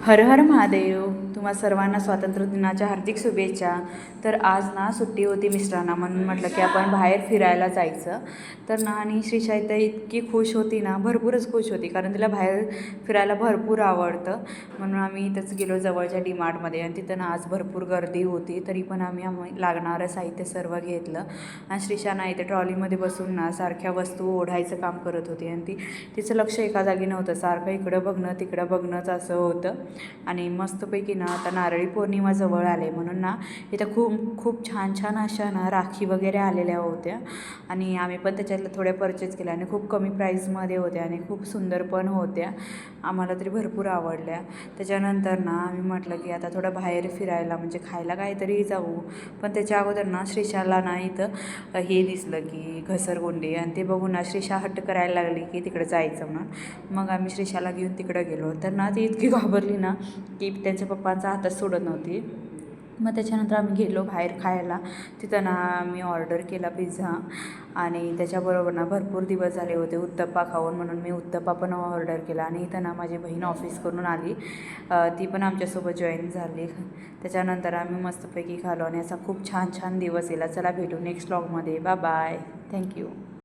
हर हर महादेव. तुम्हा सर्वांना स्वातंत्र्य दिनाच्या हार्दिक शुभेच्छा. तर आज ना सुट्टी होती मिस्टरांना, म्हणून म्हटलं की आपण बाहेर फिरायला जायचं. तर ना आणि श्रीशा इथं इतकी खुश होती ना, भरपूरच खुश होती, कारण तिला बाहेर फिरायला भरपूर आवडतं. म्हणून आम्ही इथंच गेलो जवळच्या डीमार्टमध्ये, आणि तिथं ना आज भरपूर गर्दी होती. तरी पण आम्ही लागणारं साहित्य सर्व घेतलं. आणि श्रीशा ना इथे ट्रॉलीमध्ये बसून ना सारख्या वस्तू ओढायचं काम करत होती, आणि तिचं लक्ष एका जागी नव्हतं, सारखं इकडं बघणं तिकडं बघणंच असं होतं. आणि मस्तपैकी ना आता नारळी पौर्णिमा जवळ आले, म्हणून ना इथं खूप खूप छान छान अशा ना राखी वगैरे आलेल्या होत्या, आणि आम्ही पण त्याच्यातल्या थोड्या परचेस केल्या, आणि खूप कमी प्राईसमध्ये होत्या आणि खूप सुंदर पण होत्या. आम्हाला तरी भरपूर आवडल्या. त्याच्यानंतर ना आम्ही म्हटलं की आता थोडं बाहेर फिरायला, म्हणजे खायला काहीतरी जाऊ. पण त्याच्या अगोदर ना श्रीशाला ना इथं हे दिसलं की घसरगुंडी, आणि ते बघून ना श्रीशा हट्ट करायला लागली की तिकडे जायचं म्हणून. मग आम्ही श्रीशाला घेऊन तिकडं गेलो. तर ना ती इतकी घाबरली ना की त्यांच्या पप्पांचा हातच सोडत नव्हती. मग त्याच्यानंतर आम्ही गेलो बाहेर खायला. तिथं ना आम्ही ऑर्डर केला पिझ्झा, आणि त्याच्याबरोबर ना भरपूर दिवस झाले होते उत्तप्पा खाऊन, म्हणून मी उत्तप्पा पण ऑर्डर केला. आणि इथं ना माझी बहीण ऑफिस करून आली, ती पण आमच्यासोबत जॉईन झाली. त्याच्यानंतर आम्ही मस्तपैकी खालो, आणि असा खूप छान छान दिवस गेला. चला भेटू नेक्स्ट व्लॉगमध्ये. Bye bye. थँक्यू.